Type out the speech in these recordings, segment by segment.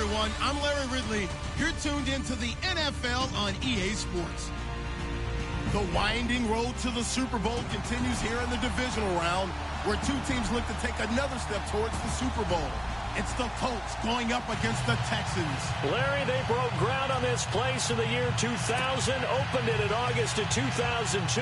everyone. I'm Larry Ridley. You're tuned into the NFL on EA Sports. The winding road to the Super Bowl continues here in the divisional round, where two teams look to take another step towards the Super Bowl. It's the Colts going up against the Texans. Larry, they broke ground on this place in the year 2000, opened it in August of 2002,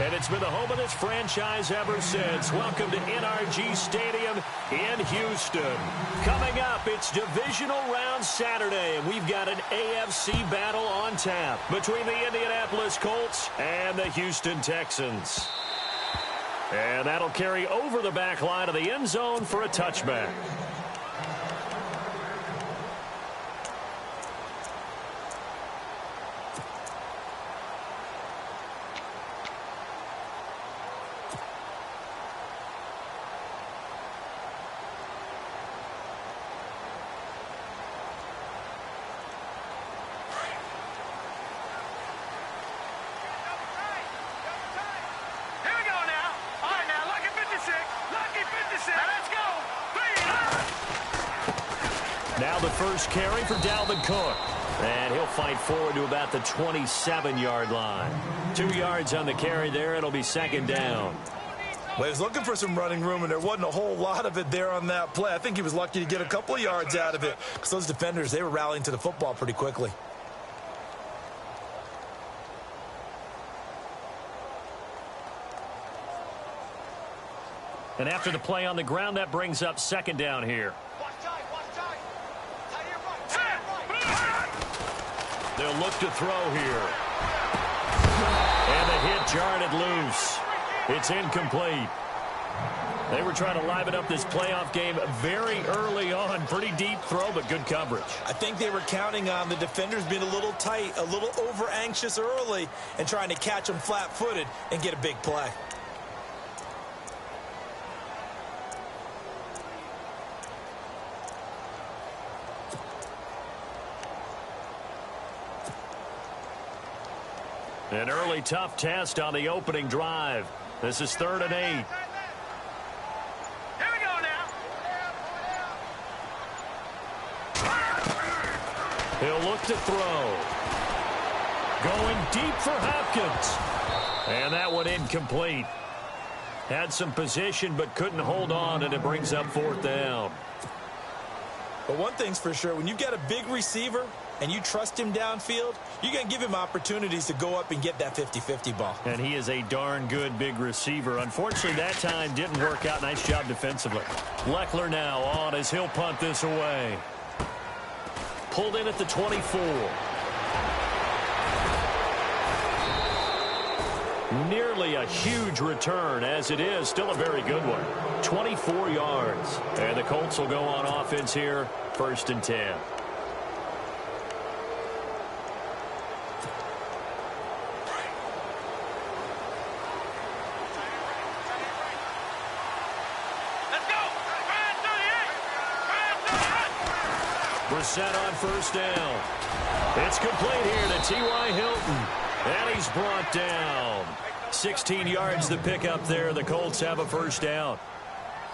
and it's been the home of this franchise ever since. Welcome to NRG Stadium in Houston. Coming up, it's divisional round Saturday, and we've got an AFC battle on tap between the Indianapolis Colts and the Houston Texans. And that'll carry over the back line of the end zone for a touchback. Now the first carry for Dalvin Cook. And he'll fight forward to about the 27-yard line. 2 yards on the carry there. It'll be second down. Well, he was looking for some running room, and there wasn't a whole lot of it there on that play. I think he was lucky to get a couple of yards out of it because those defenders, they were rallying to the football pretty quickly. And after the play on the ground, that brings up second down here. They'll look to throw here. And the hit jarred it loose. It's incomplete. They were trying to liven up this playoff game very early on. Pretty deep throw, but good coverage. I think they were counting on the defenders being a little tight, a little over-anxious early, and trying to catch them flat-footed and get a big play. An early tough test on the opening drive. This is 3rd and 8. Here we go now. He'll look to throw. Going deep for Hopkins. And that one incomplete. Had some position but couldn't hold on, and it brings up 4th down. But one thing's for sure, when you get a big receiver and you trust him downfield, you're going to give him opportunities to go up and get that 50-50 ball. And he is a darn good big receiver. Unfortunately, that time didn't work out. Nice job defensively. Leckler now on as he'll punt this away. Pulled in at the 24. Nearly a huge return, as it is still a very good one. 24 yards. And the Colts will go on offense here, 1st and 10. Set on 1st down. It's complete here to T.Y. Hilton. And he's brought down. 16 yards to pick up there. The Colts have a 1st down.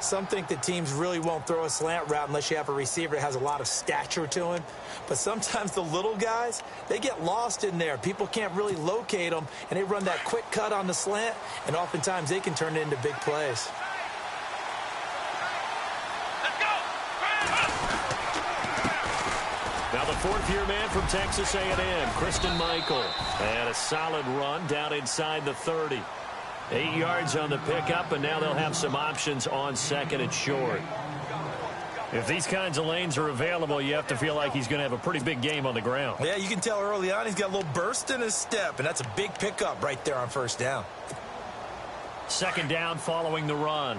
Some think that teams really won't throw a slant route unless you have a receiver that has a lot of stature to him. But sometimes the little guys, they get lost in there. People can't really locate them, and they run that quick cut on the slant, and oftentimes they can turn it into big plays. Now the 4th-year man from Texas A&M, Christian Michael. And a solid run down inside the 30. 8 yards on the pickup, and now they'll have some options on 2nd and short. If these kinds of lanes are available, you have to feel like he's going to have a pretty big game on the ground. Yeah, you can tell early on he's got a little burst in his step, and that's a big pickup right there on 1st down. 2nd down following the run.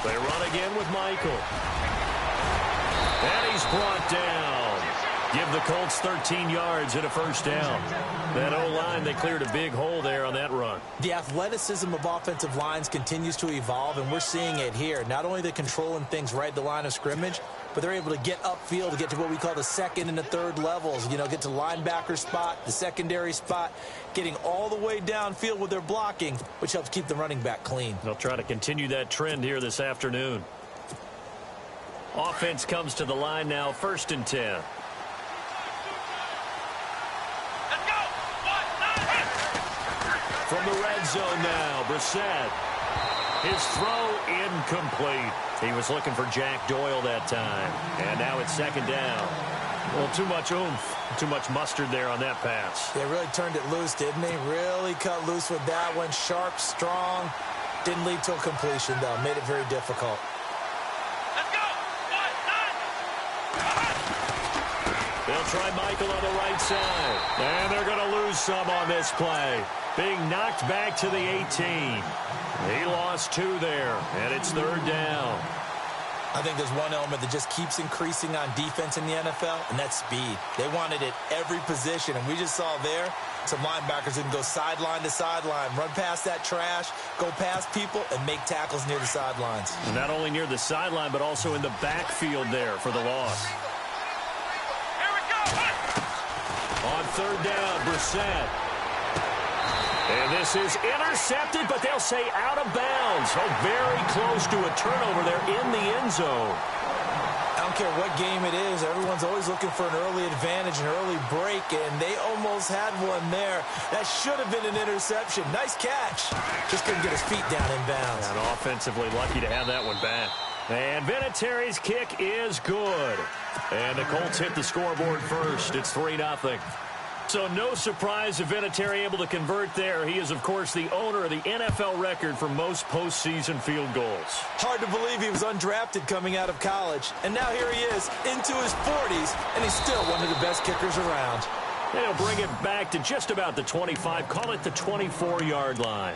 They run again with Michael. And he's brought down. Give the Colts 13 yards and a first down. That O-line, they cleared a big hole there on that run. The athleticism of offensive lines continues to evolve, and we're seeing it here. Not only they're controlling things right at the line of scrimmage, but they're able to get upfield to get to what we call the second and the third levels. You know, get to linebacker spot, the secondary spot, getting all the way downfield with their blocking, which helps keep the running back clean. They'll try to continue that trend here this afternoon. Offense comes to the line now, 1st and 10. From the red zone now, Brissett. His throw incomplete. He was looking for Jack Doyle that time. And now it's 2nd down. Well, too much oomph, too much mustard there on that pass. They really turned it loose, didn't they? Really cut loose with that one. Sharp, strong. Didn't lead to a completion, though. Made it very difficult. Let's go! They'll try Michael on the right side. And they're going to lose some on this play. Being knocked back to the 18. He lost 2 there, and it's 3rd down. I think there's one element that just keeps increasing on defense in the NFL, and that's speed. They want it at every position, and we just saw there some linebackers who can go sideline to sideline, run past that trash, go past people, and make tackles near the sidelines. Not only near the sideline, but also in the backfield there for the loss. Here we go! On 3rd down, Brissett. And this is intercepted, but they'll say out of bounds. Oh, very close to a turnover there in the end zone. I don't care what game it is. Everyone's always looking for an early advantage, an early break, and they almost had one there. That should have been an interception. Nice catch. Just couldn't get his feet down in bounds. And offensively lucky to have that one back. And Vinatieri's kick is good. And the Colts hit the scoreboard first. It's 3-0. So no surprise if Vinatieri able to convert there. He is, of course, the owner of the NFL record for most postseason field goals. Hard to believe he was undrafted coming out of college. And now here he is, into his 40s, and he's still one of the best kickers around. And he'll bring it back to just about the 25, call it the 24-yard line.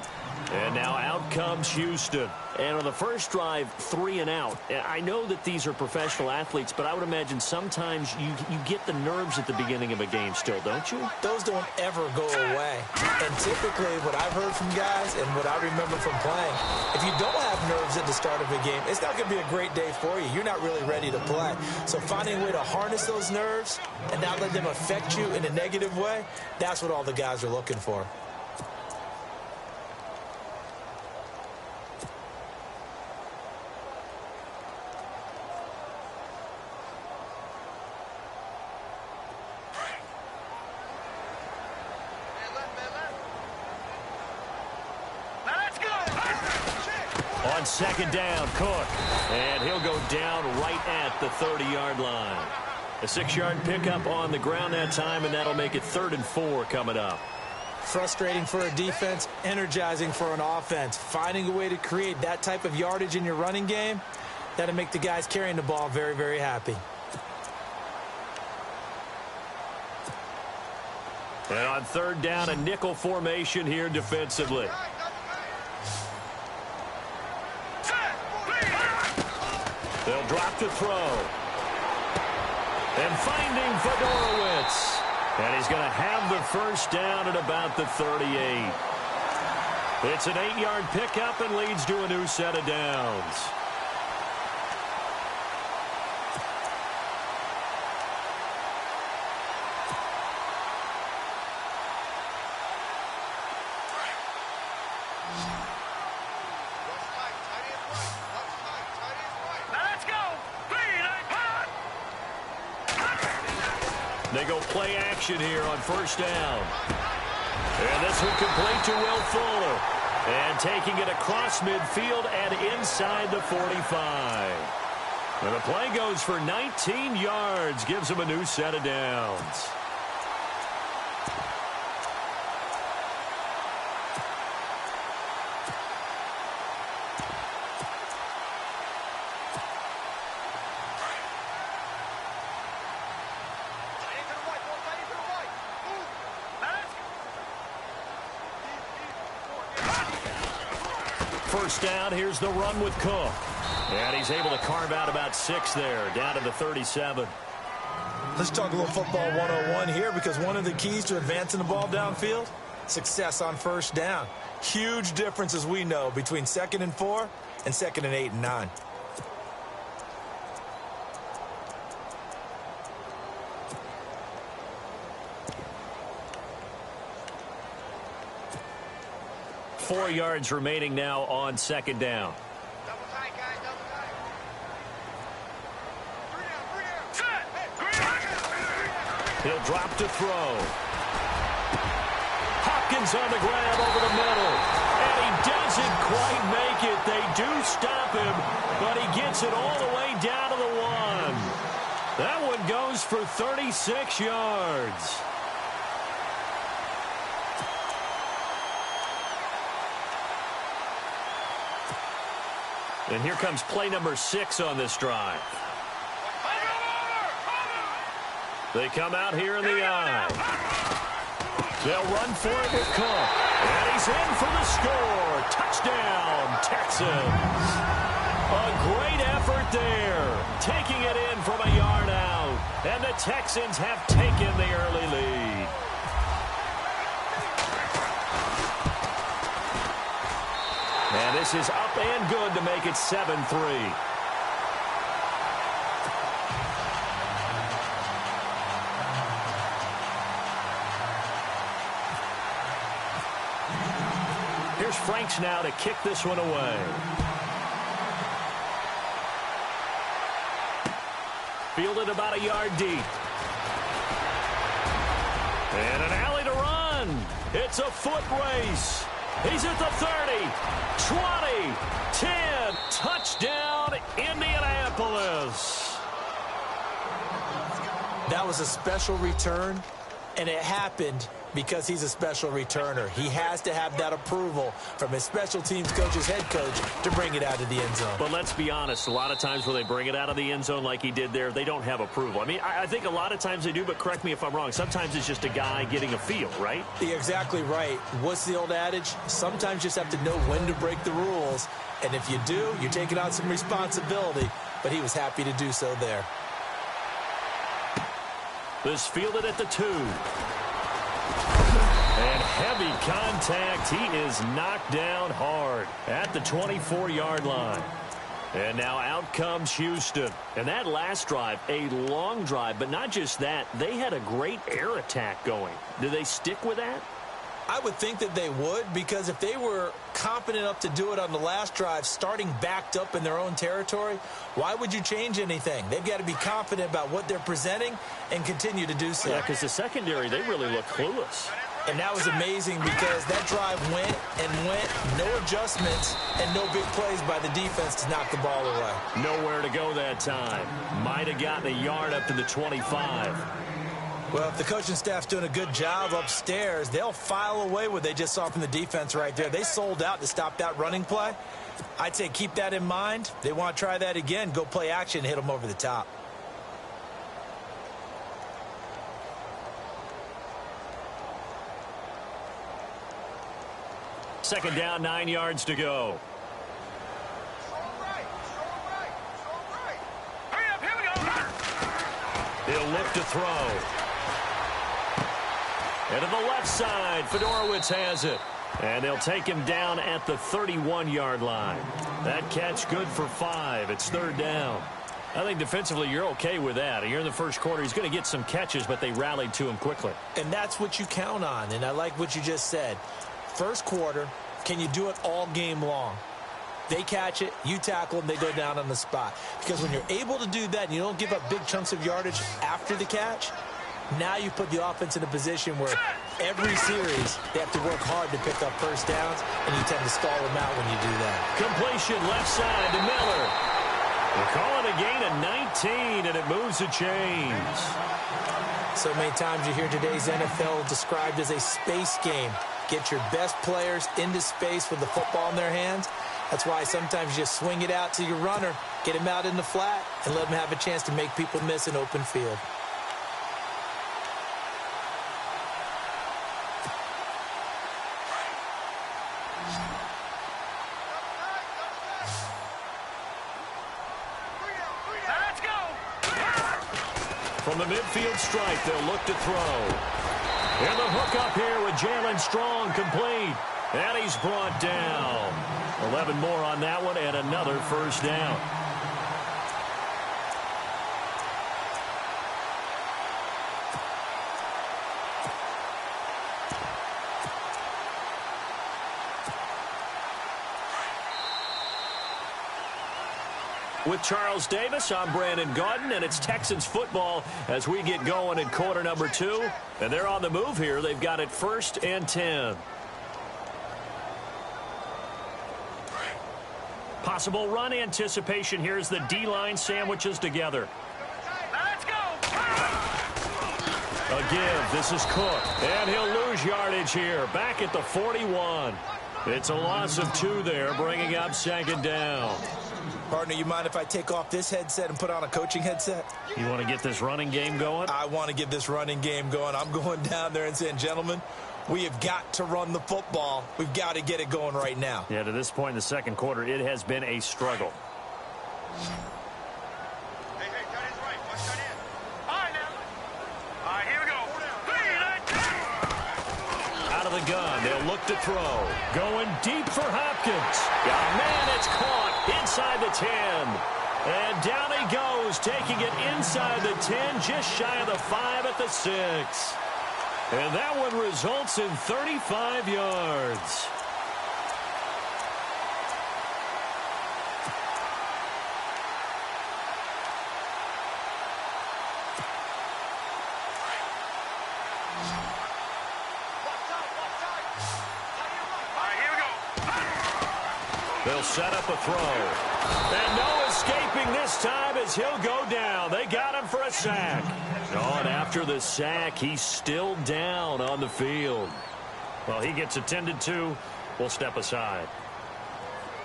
And now out comes Houston. And on the first drive, 3 and out. I know that these are professional athletes, but I would imagine sometimes you get the nerves at the beginning of a game still, don't you? Those don't ever go away. And typically what I've heard from guys and what I remember from playing, if you don't have nerves at the start of a game, it's not going to be a great day for you. You're not really ready to play. So finding a way to harness those nerves and not let them affect you in a negative way, that's what all the guys are looking for. On 2nd down, Cook. And he'll go down right at the 30-yard line. A 6-yard pickup on the ground that time, and that'll make it 3rd and 4 coming up. Frustrating for a defense, energizing for an offense. Finding a way to create that type of yardage in your running game, that'll make the guys carrying the ball very, very happy. And on 3rd down, a nickel formation here defensively. They'll drop the throw. And finding Fedorowicz. And he's going to have the first down at about the 38. It's an 8-yard pickup and leads to a new set of downs. They go play action here on 1st down. And this will complete to Will Fuller. And taking it across midfield and inside the 45. And the play goes for 19 yards. Gives him a new set of downs. First down, here's the run with Cook. And he's able to carve out about 6 there, down to the 37. Let's talk a little football 101 here, because one of the keys to advancing the ball downfield, success on first down. Huge difference, as we know, between 2nd and 4 and 2nd and 8 and 9. Four yards remaining now on 2nd down. Double tight, guys. Double tight. 3 down. He'll drop to throw. Hopkins on the grab over the middle. And he doesn't quite make it. They do stop him, but he gets it all the way down to the 1. That one goes for 36 yards. And here comes play number 6 on this drive. They come out here in the I. They'll run for it with Cook. And he's in for the score. Touchdown, Texans. A great effort there. Taking it in from a yard out. And the Texans have taken the early lead. And this is up and good to make it 7-3. Here's Franks now to kick this one away. Fielded about a yard deep. And an alley to run. It's a foot race. He's at the 30, 20, 10. Touchdown, Indianapolis. That was a special return, and it happened because he's a special returner. He has to have that approval from his special teams coach's head coach to bring it out of the end zone. But let's be honest, a lot of times when they bring it out of the end zone like he did there, they don't have approval. I mean, I think a lot of times they do, but correct me if I'm wrong. Sometimes it's just a guy getting a feel, right? You're exactly right. What's the old adage? Sometimes you just have to know when to break the rules. And if you do, you're taking on some responsibility. But he was happy to do so there. This fielded at the 2. And heavy contact. He is knocked down hard at the 24-yard line. And now out comes Houston. And that last drive, a long drive, but not just that. They had a great air attack going. Do they stick with that? I would think that they would, because if they were confident enough to do it on the last drive, starting backed up in their own territory, why would you change anything? They've got to be confident about what they're presenting and continue to do so. Yeah, because the secondary, they really look clueless. And that was amazing, because that drive went and went, no adjustments, and no big plays by the defense to knock the ball away. Nowhere to go that time. Might have gotten a yard up to the 25. Well, if the coaching staff's doing a good job upstairs, they'll file away what they just saw from the defense right there. They sold out to stop that running play. I'd say keep that in mind. They want to try that again. Go play action and hit them over the top. Second down, 9 yards to go. Hurry up, here we go. He'll look to throw. And to the left side, Fedorowicz has it. And they'll take him down at the 31-yard line. That catch good for 5. It's 3rd down. I think defensively you're okay with that. You're in the first quarter. He's going to get some catches, but they rallied to him quickly. And that's what you count on. And I like what you just said. First quarter, can you do it all game long? They catch it, you tackle them, they go down on the spot. Because when you're able to do that and you don't give up big chunks of yardage after the catch, now you put the offense in a position where every series they have to work hard to pick up first downs, and you tend to stall them out when you do that. Completion left side to Miller. We're calling a gain of 19, and it moves the chains. So many times you hear today's NFL described as a space game. Get your best players into space with the football in their hands. That's why sometimes you just swing it out to your runner, get him out in the flat, and let him have a chance to make people miss an open field. From the midfield stripe, they'll look to throw. And the hook up here with Jalen Strong, complete. And he's brought down. 11 more on that one and another first down. With Charles Davis, I'm Brandon Gaudin, and it's Texans football as we get going in quarter number 2. And they're on the move here. They've got it 1st and 10. Possible run anticipation here as the D-line sandwiches together. Let's go. A give. This is Cook. And he'll lose yardage here. Back at the 41. It's a loss of 2 there, bringing up 2nd down. Partner, you mind if I take off this headset and put on a coaching headset? You want to get this running game going? I want to get this running game going. I'm going down there and saying, gentlemen, we have got to run the football. We've got to get it going right now. Yeah, to this point in the second quarter, it has been a struggle. Hey, tight end's right. Watch tight end. All right, now. All right, here we go. Out of the gun, they'll look to throw. Going deep for Hopkins. Yeah, man, it's caught inside the 10. And down he goes, taking it inside the 10, just shy of the 5 at the 6. And that one results in 35 yards. They'll set up a throw. And no escaping this time as he'll go down. They got him for a sack. And after the sack, he's still down on the field. Well, he gets attended to. We'll step aside.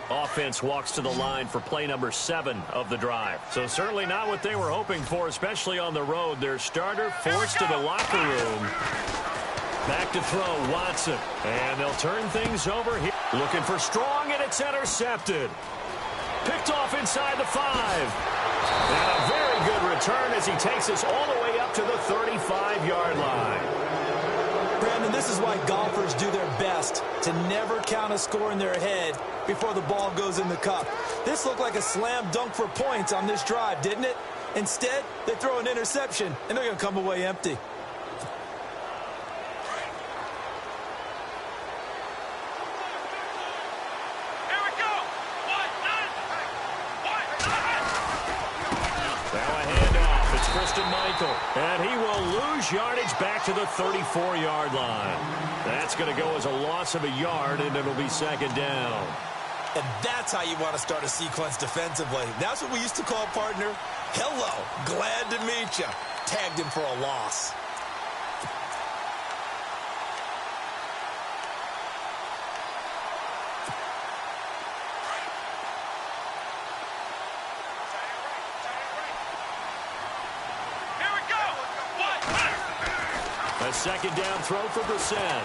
Offense walks to the line for play number 7 of the drive. So certainly not what they were hoping for, especially on the road. Their starter forced to the locker room. Back to throw, Watson. And they'll turn things over here. Looking for Strong, and it's intercepted. Picked off inside the 5. And a very good return as he takes us all the way up to the 35-yard line. Brandon, this is why golfers do their best to never count a score in their head before the ball goes in the cup. This looked like a slam dunk for points on this drive, didn't it? Instead, they throw an interception, and they're going to come away empty. And he will lose yardage back to the 34-yard line. That's going to go as a loss of a yard, and it'll be 2nd down. And that's how you want to start a sequence defensively. That's what we used to call, partner, hello, glad to meet you. Tagged him for a loss. A 2nd down throw for Brissett.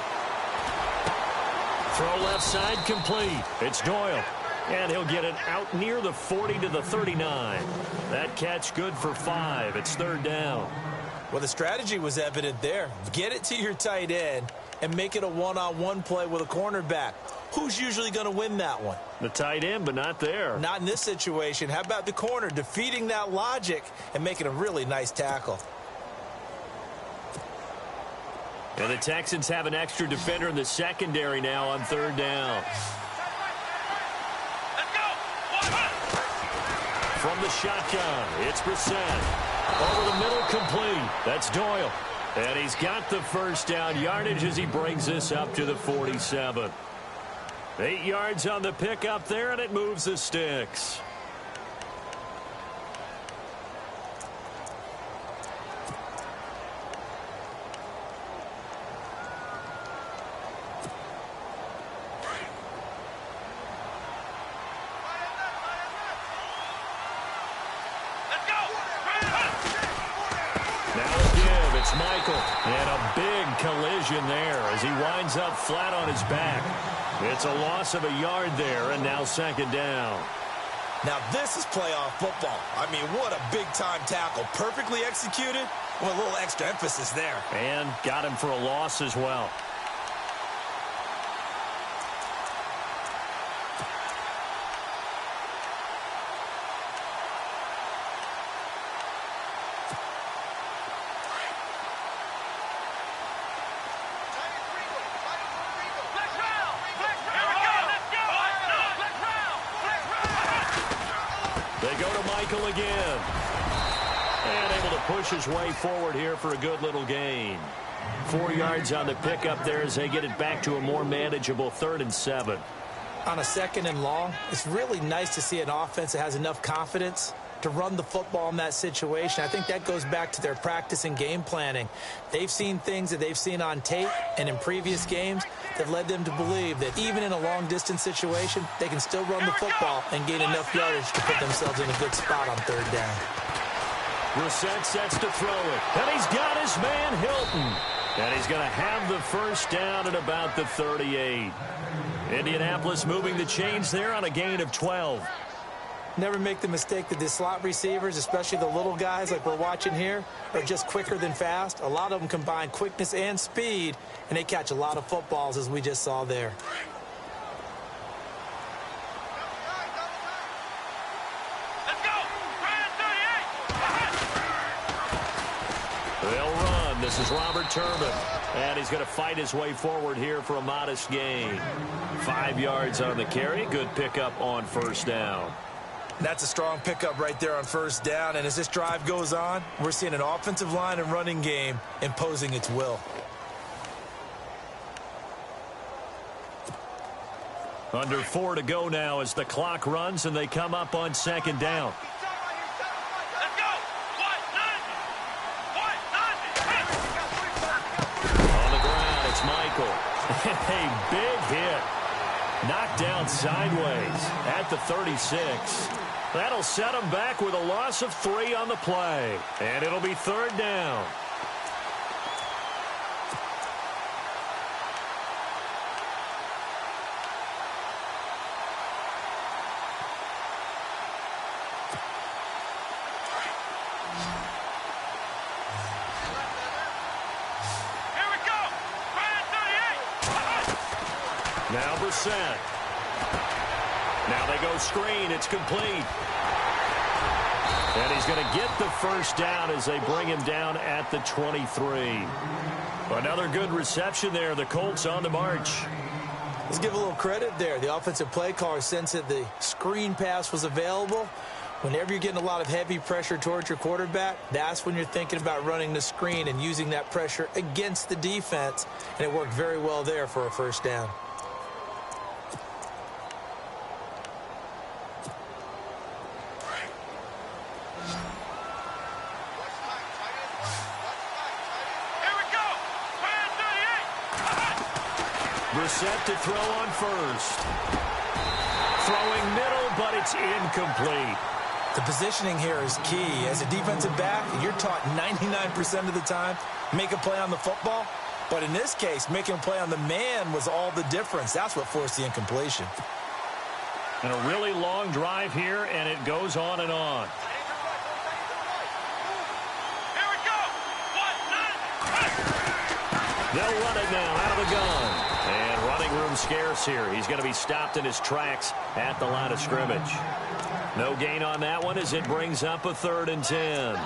Throw left side complete. It's Doyle. And he'll get it out near the 40 to the 39. That catch good for 5. It's 3rd down. Well, the strategy was evident there. Get it to your tight end and make it a one-on-one play with a cornerback. Who's usually going to win that one? The tight end, but not there. Not in this situation. How about the corner defeating that logic and making a really nice tackle? And the Texans have an extra defender in the secondary now on 3rd down. From the shotgun, it's Brissett. Over the middle, complete. That's Doyle. And he's got the 1st down yardage as he brings this up to the 47. 8 yards on the pickup there, and it moves the sticks. Michael, and a big collision there as he winds up flat on his back. It's a loss of a yard there, and now 2nd down. Now this is playoff football. I mean, what a big-time tackle. Perfectly executed, Well, a little extra emphasis there. And got him for a loss as well. They go to Michael again. And able to push his way forward here for a good little gain. 4 yards on the pickup there as they get it back to a more manageable 3rd and 7. On a 2nd and long, it's really nice to see an offense that has enough confidence to run the football in that situation. I think that goes back to their practice and game planning. They've seen things that they've seen on tape and in previous games that led them to believe that even in a long-distance situation, they can still run the football and gain enough yardage to put themselves in a good spot on 3rd down. Brissett sets to throw it. And he's got his man, Hilton. And he's going to have the 1st down at about the 38. Indianapolis moving the chains there on a gain of 12. Never make the mistake that the slot receivers, especially the little guys like we're watching here, are just quicker than fast. A lot of them combine quickness and speed, and they catch a lot of footballs, as we just saw there. Let's go! Brand 38! They'll run. This is Robert Turbin. And he's going to fight his way forward here for a modest gain. 5 yards on the carry. Good pickup on 1st down. That's a strong pickup right there on 1st down. And as this drive goes on, we're seeing an offensive line and running game imposing its will. Under 4 to go now as the clock runs and they come up on 2nd down. Let's go! On the ground, it's Michael. A big hit. Knocked down sideways at the 36. That'll set him back with a loss of 3 on the play. And it'll be 3rd down. Here we go! Brand 38! Now Brissett. Now they go screen. It's complete. And he's going to get the 1st down as they bring him down at the 23. Another good reception there. The Colts on the march. Let's give a little credit there. The offensive play caller sensed that the screen pass was available. Whenever you're getting a lot of heavy pressure towards your quarterback, that's when you're thinking about running the screen and using that pressure against the defense. And it worked very well there for a 1st down. Brissett to throw on 1st. Throwing middle, but it's incomplete. The positioning here is key. As a defensive back, you're taught 99% of the time, make a play on the football. But in this case, making a play on the man was all the difference. That's what forced the incompletion. And a really long drive here, and it goes on and on. Here we go! They'll run it now out of the gun. And running room scarce here. He's going to be stopped in his tracks at the line of scrimmage. No gain on that one as it brings up a 3rd and 10.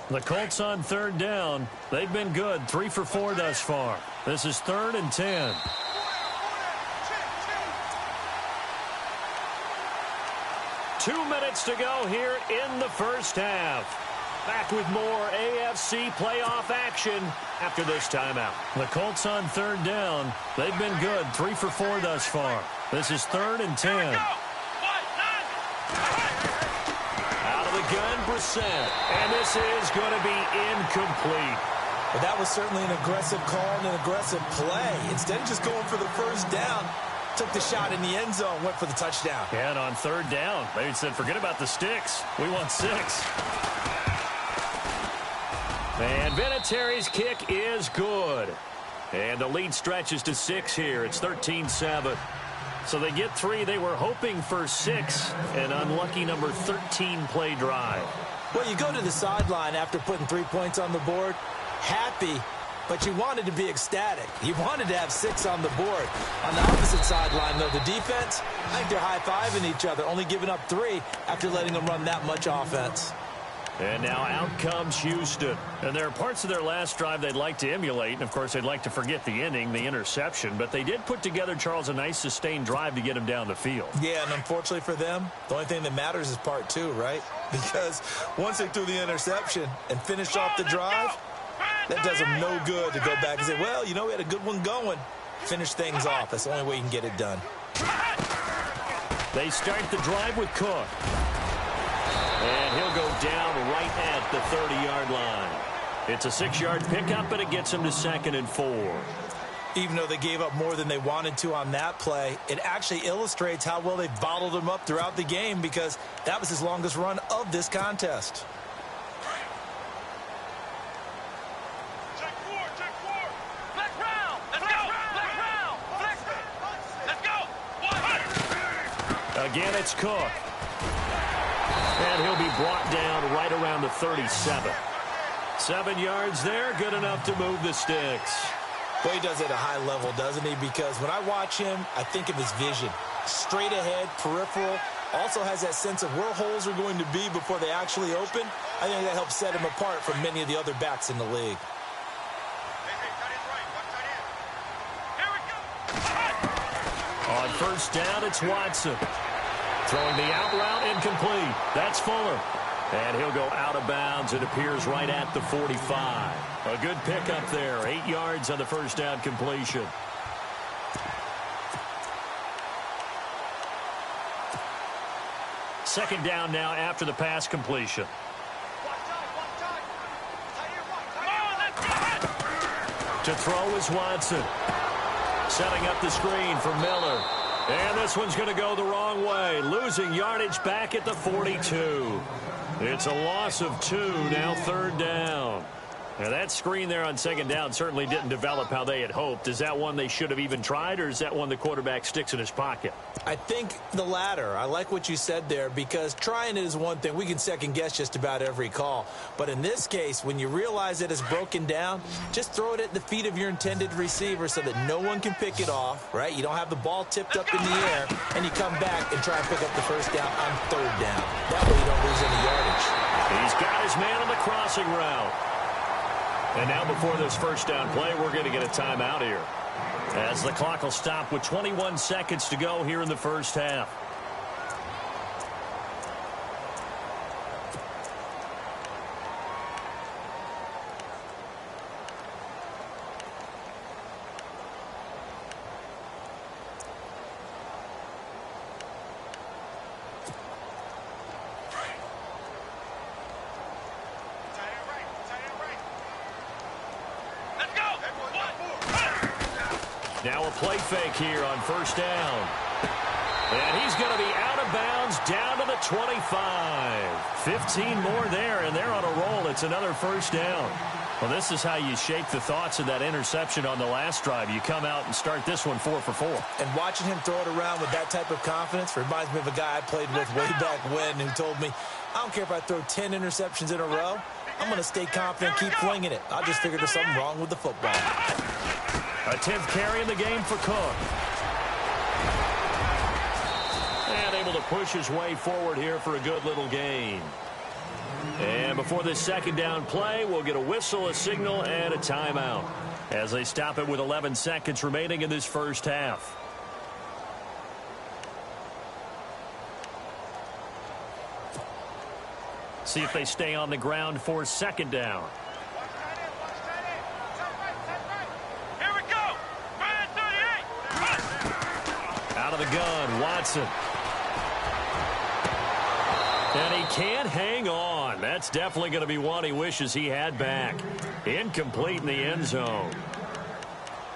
The Colts on 3rd down. They've been good. 3 for 4 thus far. This is 3rd and 10. Two minutes to go here in the 1st half. Back with more AFC playoff action after this timeout. The Colts on 3rd down. They've been good. 3 for 4 thus far. This is 3rd and 10. Out of the gun, Brissett. And this is going to be incomplete. But that was certainly an aggressive call and an aggressive play. Instead of just going for the 1st down, took the shot in the end zone, went for the touchdown. And on 3rd down, they said, forget about the sticks. We want 6. And Vinatieri's kick is good. And the lead stretches to 6 here. It's 13-7. So they get 3. They were hoping for 6. An unlucky number 13 play drive. Well, you go to the sideline after putting 3 points on the board, happy, but you wanted to be ecstatic. You wanted to have 6 on the board. On the opposite sideline, though, the defense, I think they're high-fiving each other, only giving up 3 after letting them run that much offense. And now out comes Houston. And there are parts of their last drive they'd like to emulate. And, of course, they'd like to forget the inning, the interception. But they did put together, Charles, a nice sustained drive to get him down the field. Yeah, and unfortunately for them, the only thing that matters is part 2, right? Because once they threw the interception and finished off the drive, that does them no good to go back and say, well, you know, we had a good one going. Finish things off. That's the only way you can get it done. They start the drive with Cook. And he'll go down right at the 30-yard line. It's a 6-yard pickup, and it gets him to 2nd and 4. Even though they gave up more than they wanted to on that play, it actually illustrates how well they bottled him up throughout the game because that was his longest run of this contest. Check 4, check 4. Flex round. Let's go. Flex round. Flex. Let's go. Again, it's Cook. And he'll be brought down right around the 37. 7 yards there, good enough to move the sticks. Well, he does it at a high level, doesn't he? Because when I watch him, I think of his vision. Straight ahead, peripheral. Also has that sense of where holes are going to be before they actually open. I think that helps set him apart from many of the other backs in the league. Hey, tight end right. Watch tight end. Here we go. On first down, it's Watson. Throwing the out route, incomplete. That's Fuller. And he'll go out of bounds. It appears right at the 45. A good pickup there. 8 yards on the first down completion. Second down now after the pass completion. Watch tight. Tight end right. Tight end. Come on, let's go. To throw is Watson. Setting up the screen for Miller. And this one's going to go the wrong way. Losing yardage back at the 42. It's a loss of 2, now 3rd down. Now that screen there on 2nd down certainly didn't develop how they had hoped. Is that one they should have even tried, or is that one the quarterback sticks in his pocket? I think the latter. I like what you said there because trying it is one thing. We can second guess just about every call. But in this case, when you realize it is broken down, just throw it at the feet of your intended receiver so that no one can pick it off, right? You don't have the ball tipped up in the air, and you come back and try and pick up the first down on 3rd down. That way you don't lose any yardage. He's got his man on the crossing route. And now before this first down play, we're going to get a timeout here, as the clock will stop with 21 seconds to go here in the first half. Now a play fake here on first down. And he's going to be out of bounds down to the 25. 15 more there, and they're on a roll. It's another first down. Well, this is how you shake the thoughts of that interception on the last drive. You come out and start this one 4 for 4. And watching him throw it around with that type of confidence reminds me of a guy I played with way back when who told me, I don't care if I throw 10 interceptions in a row. I'm going to stay confident, keep flinging it. I just figured there's something wrong with the football. A 10th carry in the game for Cook. And able to push his way forward here for a good little gain. And before this second down play, we'll get a whistle, a signal, and a timeout as they stop it with 11 seconds remaining in this first half. See if they stay on the ground for second down. Out of the gun, Watson. And he can't hang on. That's definitely going to be one he wishes he had back. Incomplete in the end zone.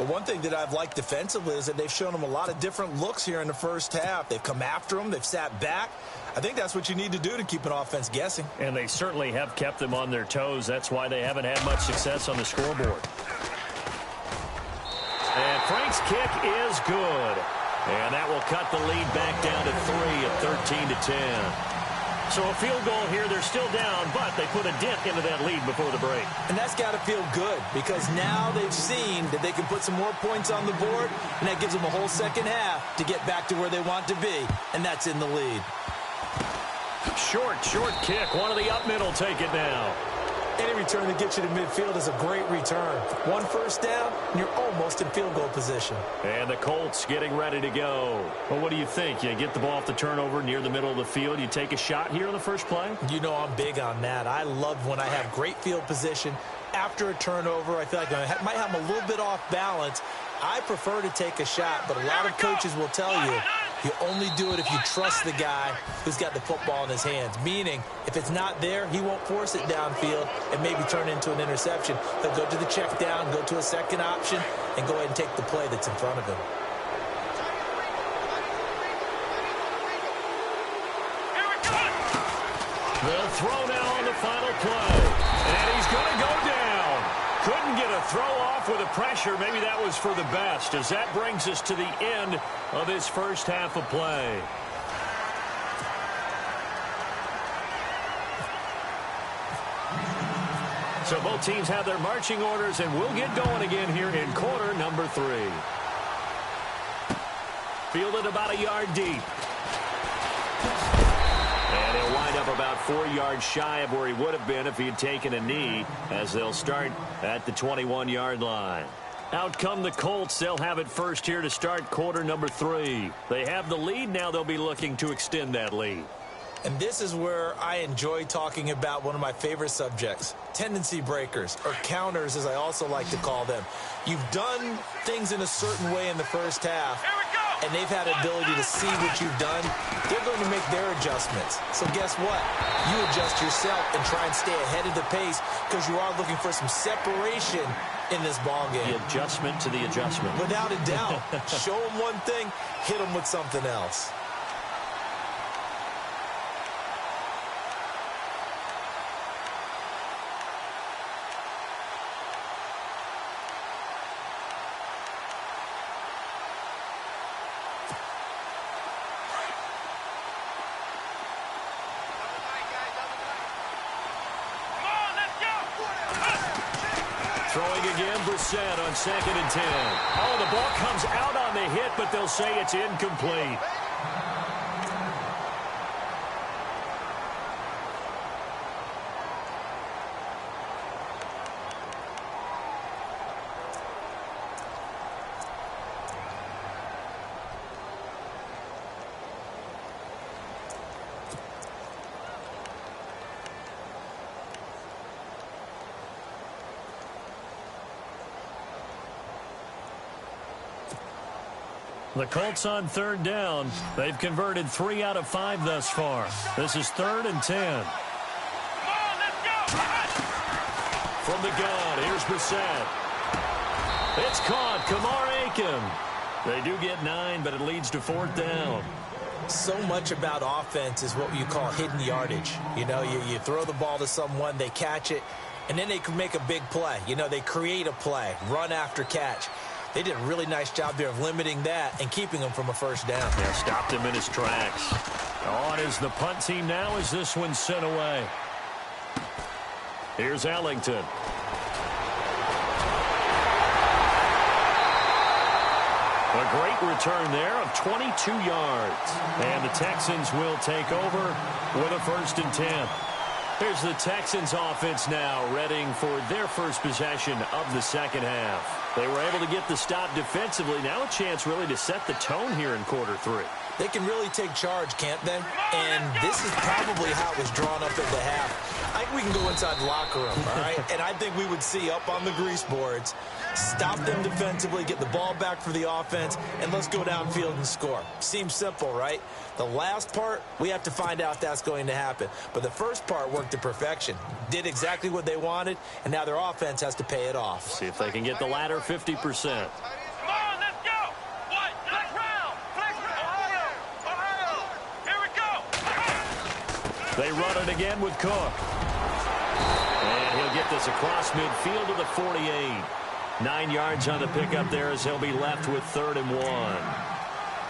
Well, one thing that I've liked defensively is that they've shown them a lot of different looks here in the first half. They've come after them. They've sat back. I think that's what you need to do to keep an offense guessing. And they certainly have kept them on their toes. That's why they haven't had much success on the scoreboard. And Frank's kick is good. And that will cut the lead back down to 3 at 13-10. So a field goal here. They're still down, but they put a dent into that lead before the break. And that's got to feel good because now they've seen that they can put some more points on the board, and that gives them a whole second half to get back to where they want to be, and that's in the lead. Short kick. One of the up middle take it now. Any return that gets you to midfield is a great return. One first down, and you're almost in field goal position. And the Colts getting ready to go. Well, what do you think? You get the ball off the turnover near the middle of the field. You take a shot here on the first play? You know I'm big on that. I love when I have great field position. After a turnover, I feel like I might have them a little bit off balance. I prefer to take a shot, but a lot of coaches will tell you you only do it if you trust the guy who's got the football in his hands. Meaning, if it's not there, he won't force it downfield and maybe turn it into an interception. He'll go to the check down, go to a second option, and go ahead and take the play that's in front of him. They'll throw now on the final play. And he's going to go down. Couldn't get a throw off with the pressure. Maybe that was for the best, as that brings us to the end of this first half of play. So both teams have their marching orders, and we'll get going again here in quarter number 3. Fielded about a yard deep. And he'll wind up about 4 yards shy of where he would have been if he had taken a knee, as they'll start at the 21-yard line. Out come the Colts. They'll have it first here to start quarter number 3. They have the lead. Now they'll be looking to extend that lead. And this is where I enjoy talking about one of my favorite subjects, tendency breakers, or counters as I also like to call them. You've done things in a certain way in the first half, and they've had the ability to see what you've done. They're going to make their adjustments. So guess what? You adjust yourself and try and stay ahead of the pace because you are looking for some separation in this ballgame. The adjustment to the adjustment. Without a doubt. Show them one thing, hit them with something else. Throwing again, Brissett on 2nd and 10. Oh, the ball comes out on the hit, but they'll say it's incomplete. The Colts on 3rd down. They've converted 3 out of 5 thus far. This is 3rd and 10. From the gun, here's Brissett. It's caught. Kamar Aiken. They do get 9, but it leads to 4th down. So much about offense is what you call hidden yardage. You know, you throw the ball to someone, they catch it, and then they can make a big play. You know, they create a play, run after catch. They did a really nice job there of limiting that and keeping him from a first down. Yeah, stopped him in his tracks. On is the punt team now as this one's sent away. Here's Ellington. A great return there of 22 yards. And the Texans will take over with a 1st and 10. Here's the Texans offense now, readying for their first possession of the second half. They were able to get the stop defensively. Now a chance really to set the tone here in quarter 3. They can really take charge, can't they? And this is probably how it was drawn up at the half. I think we can go inside the locker room, all right? And I think we would see up on the grease boards Stop them defensively, get the ball back for the offense, and let's go downfield and score. Seems simple, right? The last part, we have to find out if that's going to happen. But the first part worked to perfection. Did exactly what they wanted, and now their offense has to pay it off. See if they can get the latter 50%. Come on, let's go. What? Flex round. Flex round. Ohio. Here we go. They run it again with Cook. And he'll get this across midfield to the 48. 9 yards on the pickup there as he'll be left with 3rd and 1.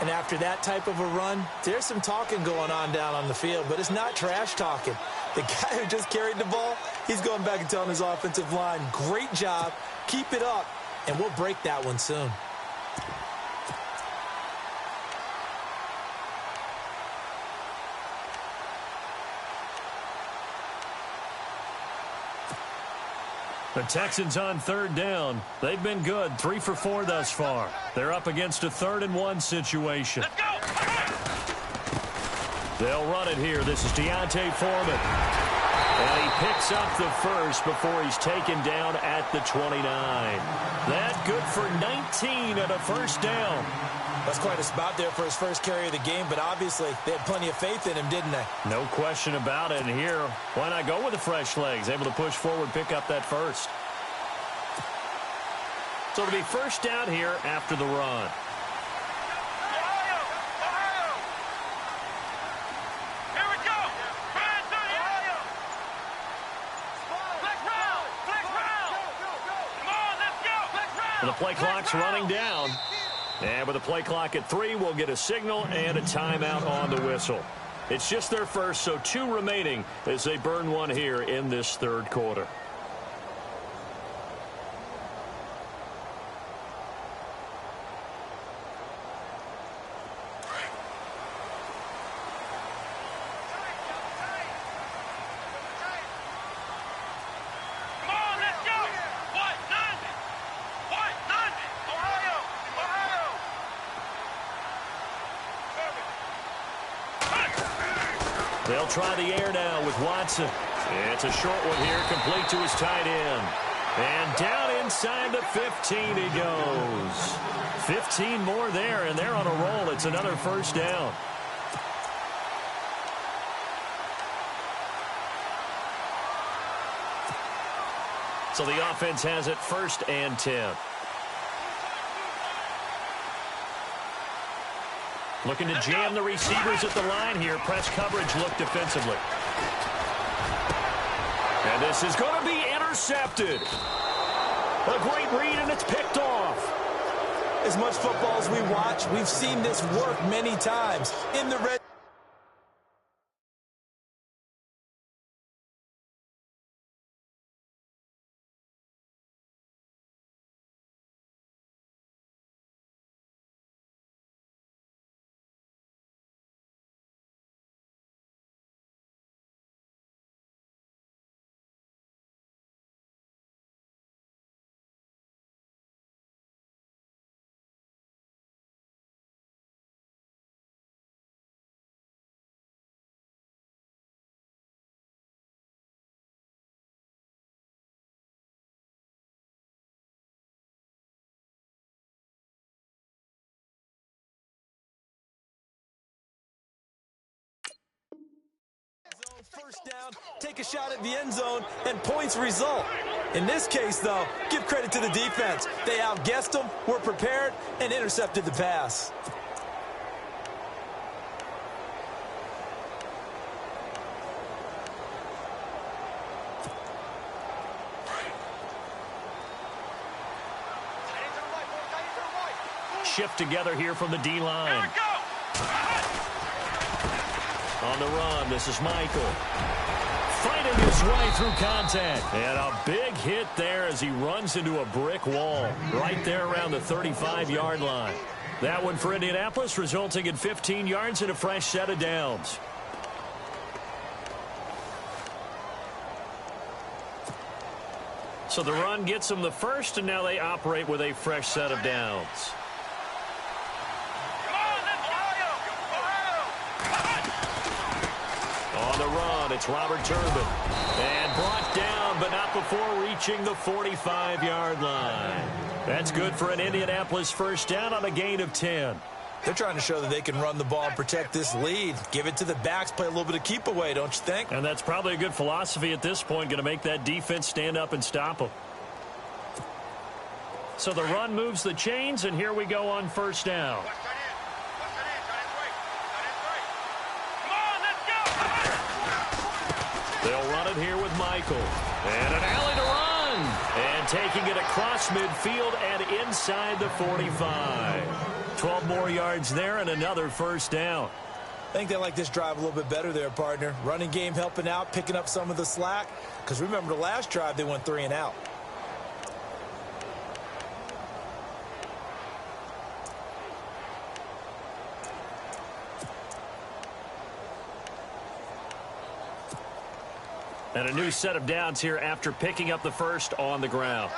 And after that type of a run, there's some talking going on down on the field, but it's not trash talking. The guy who just carried the ball, he's going back and telling his offensive line, great job, keep it up, and we'll break that one soon. The Texans on 3rd down. They've been good, 3 for 4 thus far. They're up against a 3rd and 1 situation. Let's go. They'll run it here. This is Deontay Foreman. And he picks up the first before he's taken down at the 29. That good for 19 and a first down. That's quite a spot there for his first carry of the game, but obviously they had plenty of faith in him, didn't they? No question about it. And here, why not go with the fresh legs? Able to push forward, pick up that first. So it'll be first down here after the run. Ohio. Here we go. Ohio. Flex round. Flex round. Come on, let's go. Flex round. And the play clock's running down. And with the play clock at 3, we'll get a signal and a timeout on the whistle. It's just their first, so 2 remaining as they burn one here in this 3rd quarter. Come on, let's go. What? 90. What? 90. Ohio. They'll try the air now with Watson. It's a short one here, complete to his tight end. And down inside the 15 he goes. 15 more there, and they're on a roll. It's another first down. So the offense has it 1st and 10. Looking to jam the receivers at the line here. Press coverage look defensively. And this is going to be intercepted. A great read, and it's picked off. As much football as we watch, we've seen this work many times. In the red. First down, take a shot at the end zone, and points result. In this case, though, give credit to the defense. They outguessed them, were prepared, and intercepted the pass. Shift together here from the D-line. On the run, this is Michael. Fighting his way through contact. And a big hit there as he runs into a brick wall right there around the 35-yard line. That one for Indianapolis, resulting in 15 yards and a fresh set of downs. So the run gets them the first, and now they operate with a fresh set of downs. On the run. It's Robert Turbin. And brought down, but not before reaching the 45-yard line. That's good for an Indianapolis first down on a gain of 10. They're trying to show that they can run the ball and protect this lead. Give it to the backs, play a little bit of keep away, don't you think? And that's probably a good philosophy at this point, going to make that defense stand up and stop them. So the run moves the chains, and here we go on first down. They'll run it here with Michael. And an alley to run. And taking it across midfield and inside the 45. 12 more yards there and another first down. I think they like this drive a little bit better there, partner. Running game helping out, picking up some of the slack. Because remember the last drive, they went 3 and out. And a new set of downs here after picking up the first on the ground.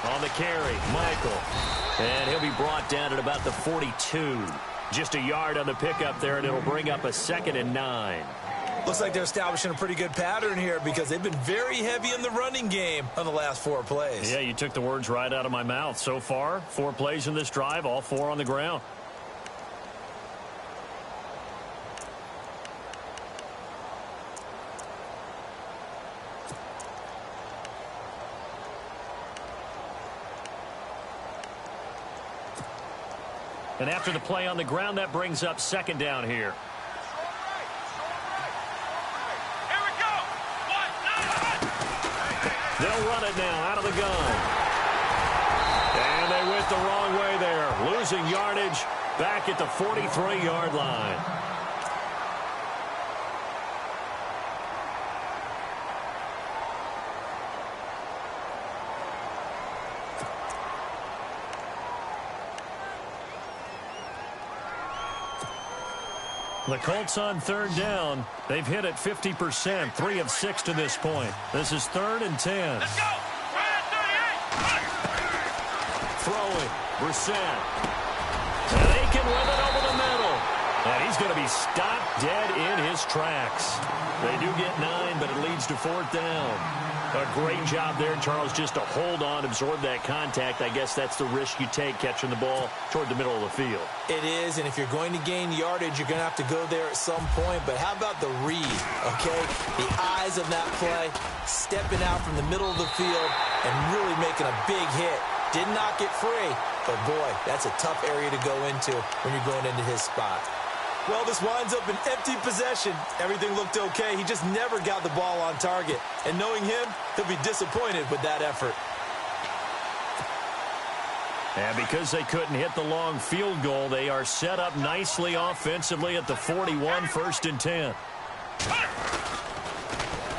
On the carry, Michael. And he'll be brought down at about the 42. Just a yard on the pickup there, and it'll bring up a 2nd and 9. Looks like they're establishing a pretty good pattern here because they've been very heavy in the running game on the last 4 plays. Yeah, you took the words right out of my mouth. So far, 4 plays in this drive, all 4 on the ground. And after the play on the ground, that brings up 2nd down here. They'll run it now out of the gun. And they went the wrong way there. Losing yardage back at the 43-yard line. The Colts on 3rd down. They've hit it 50%, 3 of 6 to this point. This is 3rd and 10. Let's go. Throwing, Brissett. And they can win it over the middle. And he's going to be stopped dead in his tracks. They do get 9, but it leads to 4th down. A great job there, Charles, just to hold on, absorb that contact. I guess that's the risk you take catching the ball toward the middle of the field. It is, and if you're going to gain yardage, you're going to have to go there at some point. But how about the read, okay? The eyes of that play, stepping out from the middle of the field and really making a big hit. Did not get free, but boy, that's a tough area to go into when you're going into his spot. Well, this winds up an empty possession. Everything looked okay. He just never got the ball on target. And knowing him, he'll be disappointed with that effort. And because they couldn't hit the long field goal, they are set up nicely offensively at the 41, 1st and 10.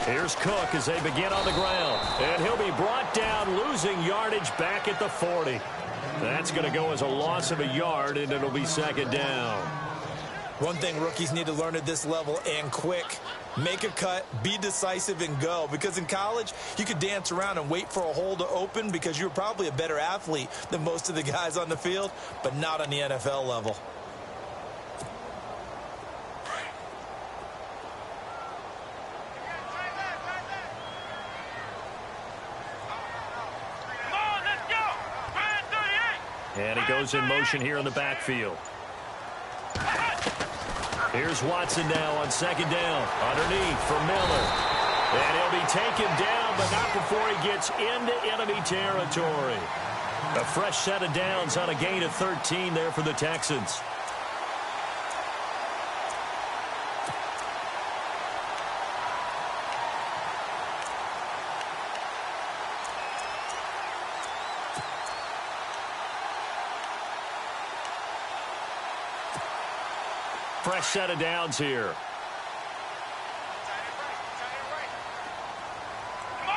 Here's Cook as they begin on the ground. And he'll be brought down, losing yardage back at the 40. That's going to go as a loss of a yard, and it'll be 2nd down. One thing rookies need to learn at this level, and quick, make a cut, be decisive, and go. Because in college, you could dance around and wait for a hole to open because you're probably a better athlete than most of the guys on the field, but not on the NFL level. And he goes in motion here in the backfield. Here's Watson now on 2nd down. Underneath for Miller. And he'll be taken down, but not before he gets into enemy territory. A fresh set of downs on a gain of 13 there for the Texans. Fresh set of downs here.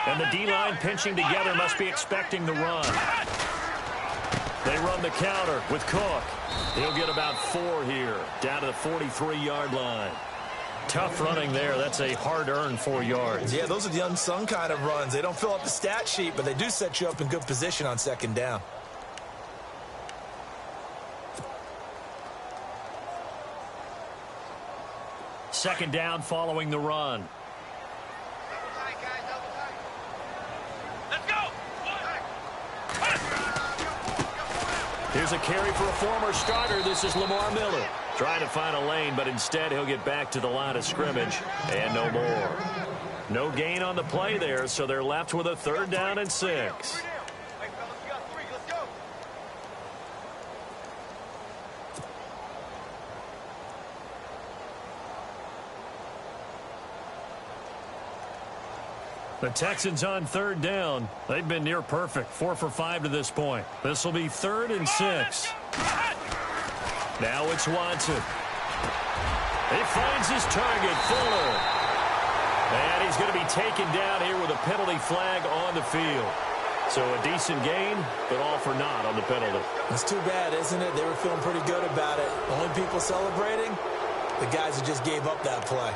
And the D-line pinching together must be expecting the run. They run the counter with Cook. He'll get about 4 here, down to the 43-yard line. tough running there. That's a hard-earned 4 yards. Yeah, those are the unsung kind of runs. They don't fill up the stat sheet, but they do set you up in good position on second down. Second down following the run. Let's go. Here's a carry for a former starter. This is Lamar Miller. Trying to find a lane, but instead he'll get back to the line of scrimmage and no more. No gain on the play there, so they're left with a 3rd down and 6. The Texans on 3rd down. They've been near perfect, 4 for 5 to this point. This will be 3rd and 6. Now it's Watson. He finds his target, Fuller. And he's going to be taken down here with a penalty flag on the field. So a decent gain, but all for naught on the penalty. It's too bad, isn't it? They were feeling pretty good about it. Only people celebrating, the guys who just gave up that play.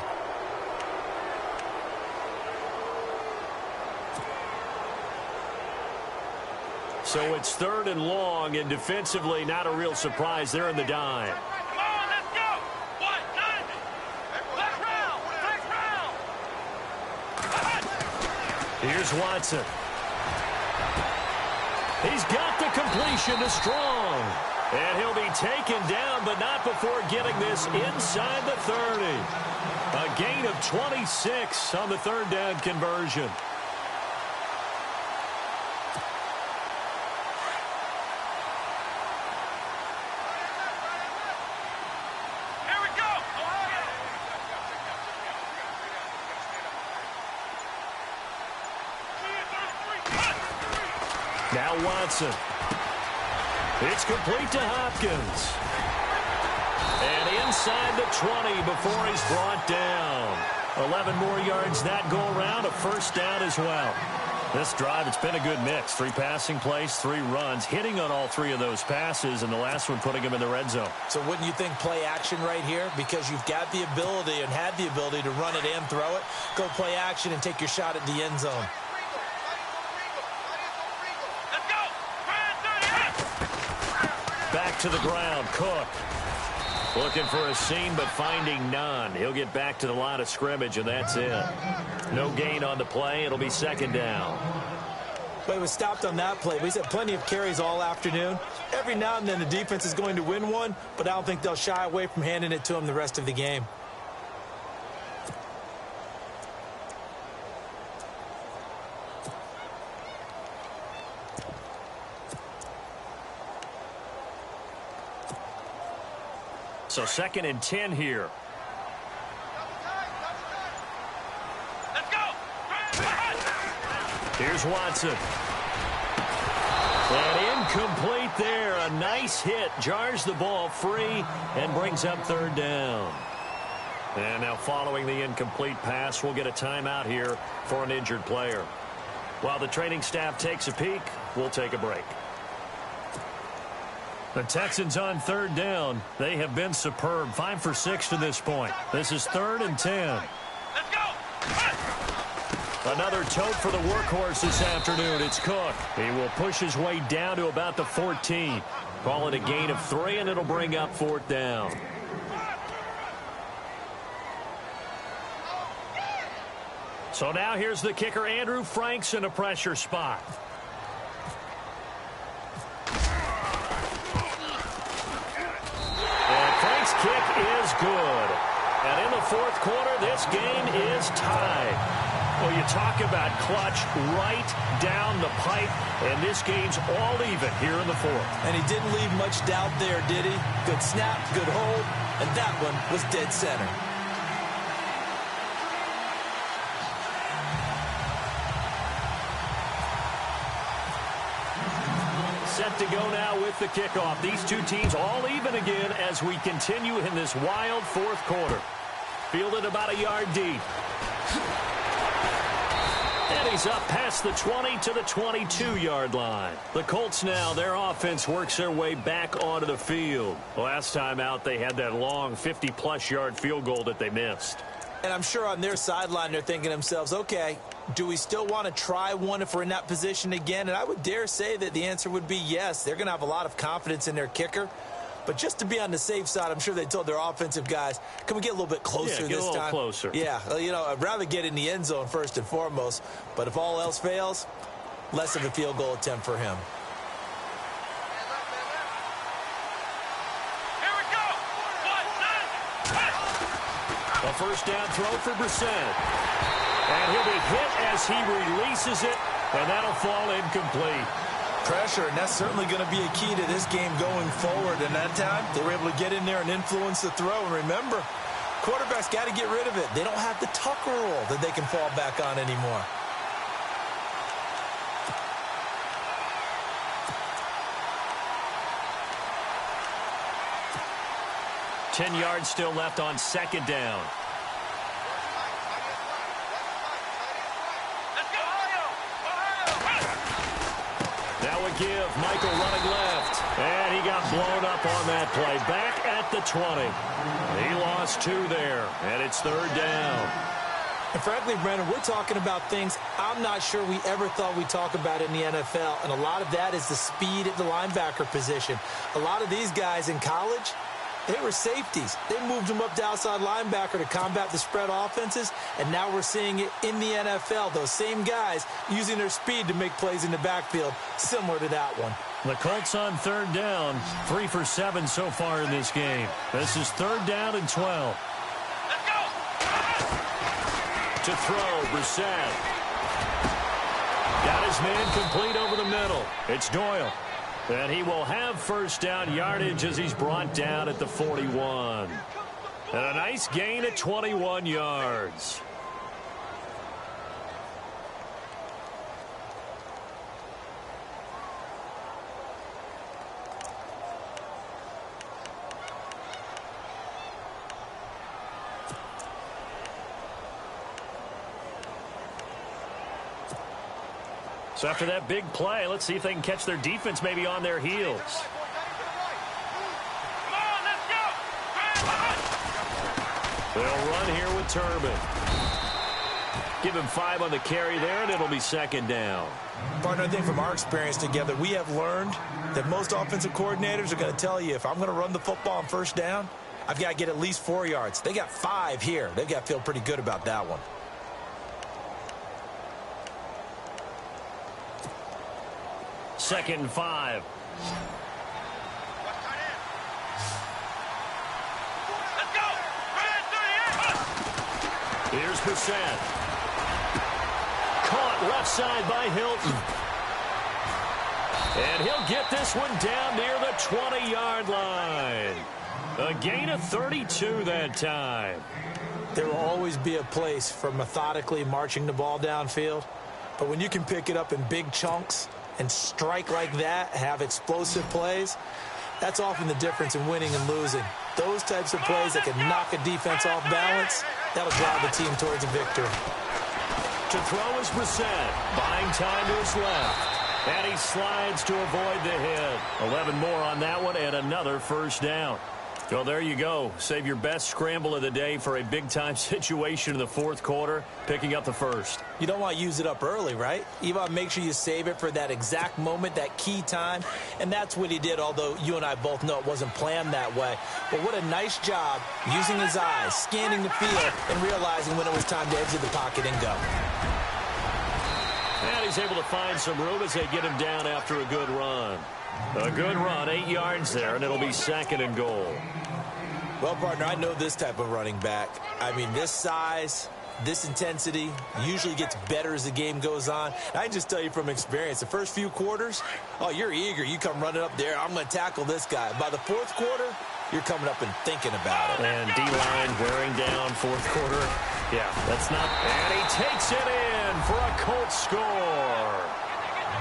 So it's 3rd and long, and defensively not a real surprise. They're in the dime. Come on, let's go. 1, 9. Let's round. Here's Watson. He's got the completion to Strong. And he'll be taken down, but not before getting this inside the 30. A gain of 26 on the 3rd down conversion. Now Watson. It's complete to Hopkins. And inside the 20 before he's brought down. 11 more yards that go around, a 1st down as well. This drive, it's been a good mix. 3 passing plays, 3 runs, hitting on all 3 of those passes, and the last one putting him in the red zone. So wouldn't you think play action right here? Because you've got the ability and had the ability to run it and throw it. Go play action and take your shot at the end zone. Back to the ground, Cook. Looking for a seam, but finding none. He'll get back to the line of scrimmage, and that's it. No gain on the play. It'll be 2nd down. But he was stopped on that play. But he's had plenty of carries all afternoon. Every now and then the defense is going to win one, but I don't think they'll shy away from handing it to him the rest of the game. So 2nd and 10 here. Let's go. Here's Watson. And incomplete there. A nice hit. Jars the ball free and brings up 3rd down. And now following the incomplete pass, we'll get a timeout here for an injured player. While the training staff takes a peek, we'll take a break. The Texans on 3rd down. They have been superb. 5 for 6 to this point. This is 3rd and 10. Let's go. Another tote for the workhorse this afternoon. It's Cook. He will push his way down to about the 14. Call it a gain of 3, and it'll bring up 4th down. So now here's the kicker, Andrew Franks, in a pressure spot. Kick is good. And in the 4th quarter, this game is tied. Well, you talk about clutch right down the pipe, and this game's all even here in the 4th. And he didn't leave much doubt there, did he? Good snap, good hold, and that one was dead center. Set to go now with the kickoff. These two teams all even again as we continue in this wild 4th quarter. Fielded about a yard deep. And he's up past the 20 to the 22-yard line. The Colts now, their offense works their way back onto the field. Last time out, they had that long 50-plus yard field goal that they missed. And I'm sure on their sideline they're thinking to themselves, okay, do we still want to try one if we're in that position again? And I would dare say that the answer would be yes. They're going to have a lot of confidence in their kicker. But just to be on the safe side, I'm sure they told their offensive guys, can we get a little bit closer this time? Yeah, get a little closer. Yeah, you know, I'd rather get in the end zone first and foremost. But if all else fails, less of a field goal attempt for him. Here we go. A first down throw for Brissett. And he'll be hit as he releases it, and that'll fall incomplete. Pressure, and that's certainly going to be a key to this game going forward. And that time, they were able to get in there and influence the throw. And remember, quarterbacks got to get rid of it. They don't have the Tucker rule that they can fall back on anymore. Ten yards still left on second down. That would give Michael running left. And he got blown up on that play. Back at the 20. He lost 2 there. And it's third down. And frankly, Brandon, we're talking about things I'm not sure we ever thought we'd talk about in the NFL. And a lot of that is the speed at the linebacker position. A lot of these guys in college, they were safeties. They moved them up to outside linebacker to combat the spread offenses, and now we're seeing it in the NFL. Those same guys using their speed to make plays in the backfield, similar to that one. The Colts on third down, 3 for 7 so far in this game. This is third down and 12. Let's go. To throw, Brissett. Got his man complete over the middle. It's Doyle. And he will have first down yardage as he's brought down at the 41. And a nice gain at 21 yards. So after that big play, let's see if they can catch their defense maybe on their heels. Come on, let's go. They'll run here with Turbin. Give him 5 on the carry there, and it'll be second down. Partner, I think from our experience together, we have learned that most offensive coordinators are going to tell you, if I'm going to run the football on first down, I've got to get at least 4 yards. They got 5 here. They've got to feel pretty good about that one. Second and 5. Let's go. Here's Brissett. Caught left side by Hilton. And he'll get this one down near the 20-yard line. A gain of 32 that time. There will always be a place for methodically marching the ball downfield. But when you can pick it up in big chunks and strike like that, have explosive plays, that's often the difference in winning and losing. Those types of plays that can knock a defense off balance, that'll drive the team towards a victory. To throw is Brissett, buying time to his left. And he slides to avoid the hit. 11 more on that one and another first down. Well, there you go. Save your best scramble of the day for a big-time situation in the fourth quarter, picking up the first. You don't want to use it up early, right? You want to make sure you save it for that exact moment, that key time. And that's what he did, although you and I both know it wasn't planned that way. But what a nice job using his eyes, scanning the field, and realizing when it was time to exit the pocket and go. And he's able to find some room as they get him down after a good run. A good run, 8 yards there, and it'll be second and goal. Well, partner, I know this type of running back. I mean, this size, this intensity usually gets better as the game goes on. And I can just tell you from experience, the first few quarters, oh, you're eager. You come running up there, I'm going to tackle this guy. By the fourth quarter, you're coming up and thinking about it. And D-line wearing down fourth quarter. Yeah, that's not... And he takes it in for a Colts score.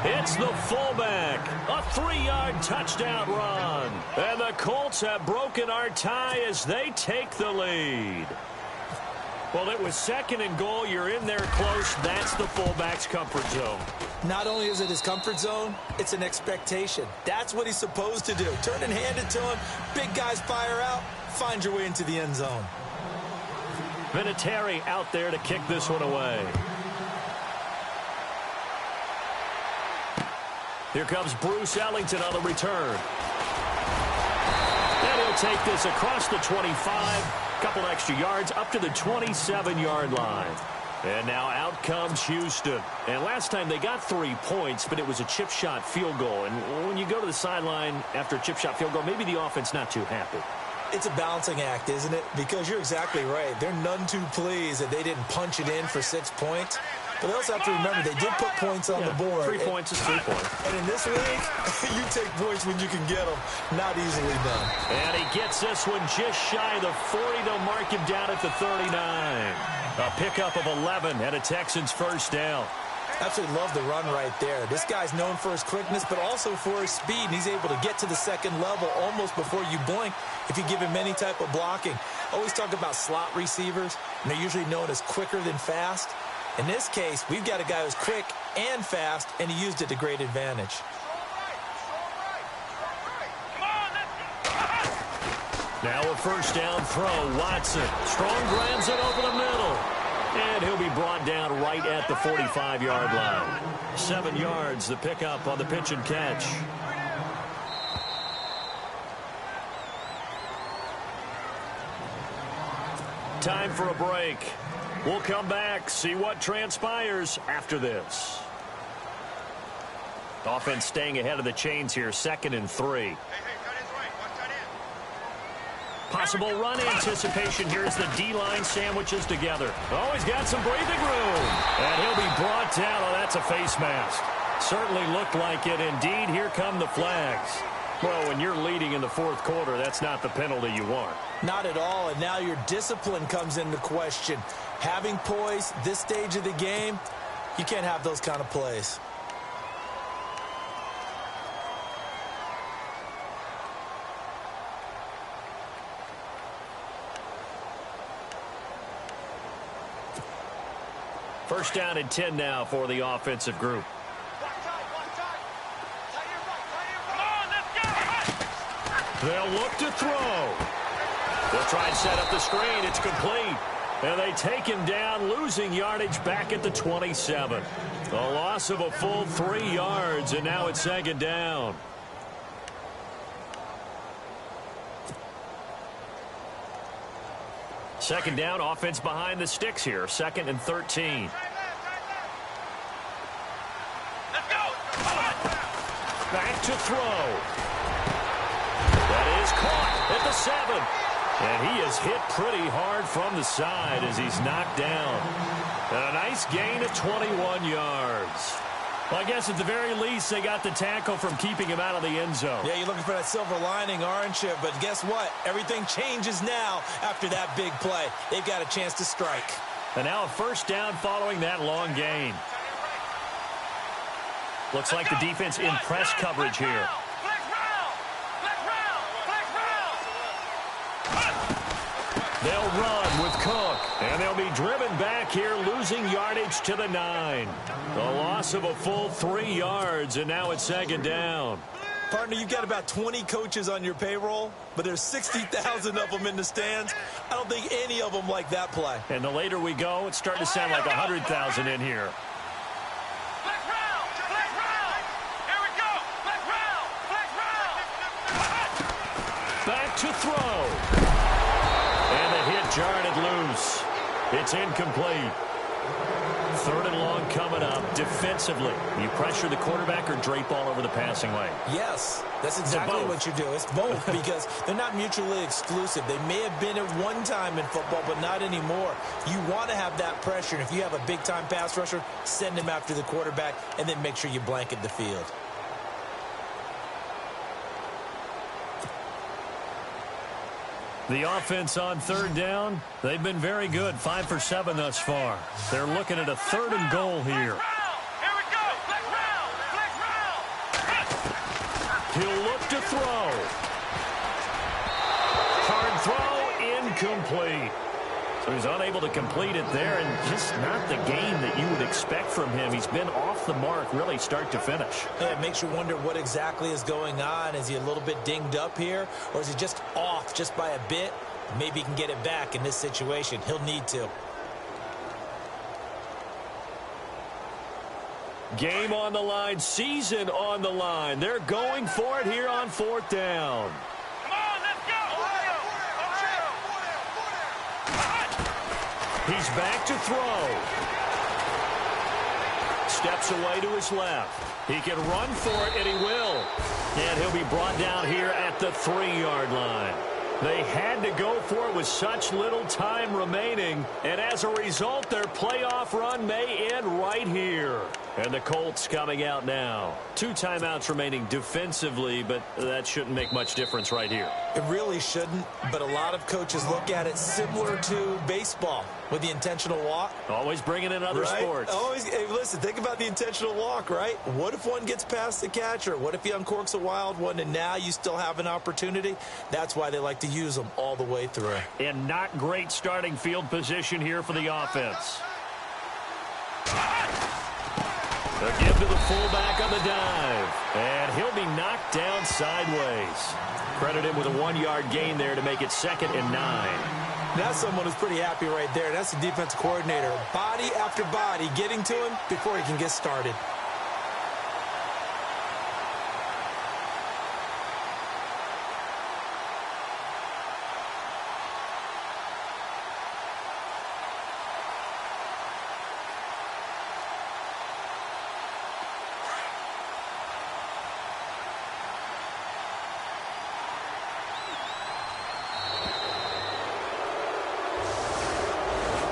It's the fullback, a 3-yard touchdown run. And the Colts have broken our tie as they take the lead. Well, it was second and goal. You're in there close. That's the fullback's comfort zone. Not only is it his comfort zone, it's an expectation. That's what he's supposed to do. Turn and hand it to him. Big guys fire out. Find your way into the end zone. Vinatieri out there to kick this one away. Here comes Bruce Ellington on the return. And he'll take this across the 25. Couple extra yards up to the 27-yard line. And now out comes Houston. And last time they got 3 points, but it was a chip shot field goal. And when you go to the sideline after a chip shot field goal, maybe the offense not too happy. It's a balancing act, isn't it? Because you're exactly right. They're none too pleased that they didn't punch it in for 6 points. But they also have to remember they did put points on the board. 3 points is 3 points. And in this league, you take points when you can get them. Not easily done. And he gets this one just shy of the 40. They'll mark him down at the 39. A pickup of 11 and a Texans first down. Absolutely love the run right there. This guy's known for his quickness, but also for his speed. And he's able to get to the second level almost before you blink if you give him any type of blocking. Always talk about slot receivers, and they're usually known as quicker than fast. In this case, we've got a guy who's quick and fast, and he used it to great advantage. Now a first down throw. Watson. Strong grabs it over the middle. And he'll be brought down right at the 45-yard line. 7 yards, the pickup on the pitch and catch. Time for a break. We'll come back, see what transpires after this. Offense staying ahead of the chains here, 2nd and 3. Possible run anticipation here as the D-line sandwiches together. Oh, he's got some breathing room. And he'll be brought down. Oh, that's a face mask. Certainly looked like it. Indeed, here come the flags. Well, when you're leading in the 4th quarter, that's not the penalty you want. Not at all, and now your discipline comes into question. Having poise this stage of the game, you can't have those kind of plays. First down and 10 now for the offensive group. They'll look to throw. They'll try and set up the screen. It's complete. And they take him down, losing yardage back at the 27. A loss of a full 3 yards, and now it's 2nd down. Second down, offense behind the sticks here. 2nd and 13. Let's go. Back to throw. That is caught at the 7. And he is hit pretty hard from the side as he's knocked down. And a nice gain of 21 yards. Well, I guess at the very least, they got the tackle from keeping him out of the end zone. Yeah, you're looking for that silver lining, aren't you? But guess what? Everything changes now after that big play. They've got a chance to strike. And now a first down following that long gain. Looks like the defense in press coverage here. They'll run with Cook, and they'll be driven back here, losing yardage to the 9. A loss of a full 3 yards, and now it's 2nd down. Partner, you've got about 20 coaches on your payroll, but there's 60,000 of them in the stands. I don't think any of them like that play. And the later we go, it's starting to sound like 100,000 in here. Back to throw. And the hit jarred it loose. It's incomplete. 3rd and long coming up. Defensively, you pressure the quarterback or drape all over the passing lane? Yes, that's exactly what you do. It's both because they're not mutually exclusive. They may have been at one time in football, but not anymore. You want to have that pressure. And if you have a big-time pass rusher, send him after the quarterback and then make sure you blanket the field. The offense on 3rd down, they've been very good. 5 for 7 thus far. They're looking at a 3rd and goal here. He'll look to throw. Hard throw, incomplete. So he's unable to complete it there, and just not the game that you would expect from him. He's been off the mark, really start to finish. Yeah, it makes you wonder what exactly is going on. Is he a little bit dinged up here, or is he just off just by a bit? Maybe he can get it back in this situation. He'll need to. Game on the line, season on the line. They're going for it here on 4th down. Come on, let's go. He's back to throw. Steps away to his left. He can run for it, and he will. And he'll be brought down here at the 3-yard line. They had to go for it with such little time remaining, and as a result, their playoff run may end right here. And the Colts coming out now. 2 timeouts remaining defensively, but that shouldn't make much difference right here. It really shouldn't, but a lot of coaches look at it similar to baseball with the intentional walk. Always bringing in other sports. Always. Hey, listen, think about the intentional walk, right? What if one gets past the catcher? What if he uncorks a wild one and now you still have an opportunity? That's why they like to use them all the way through. And not great starting field position here for the offense. A give to the fullback on the dive. And he'll be knocked down sideways. Credit him with a 1-yard gain there to make it 2nd and 9. That's someone who's pretty happy right there. That's the defense coordinator. Body after body getting to him before he can get started.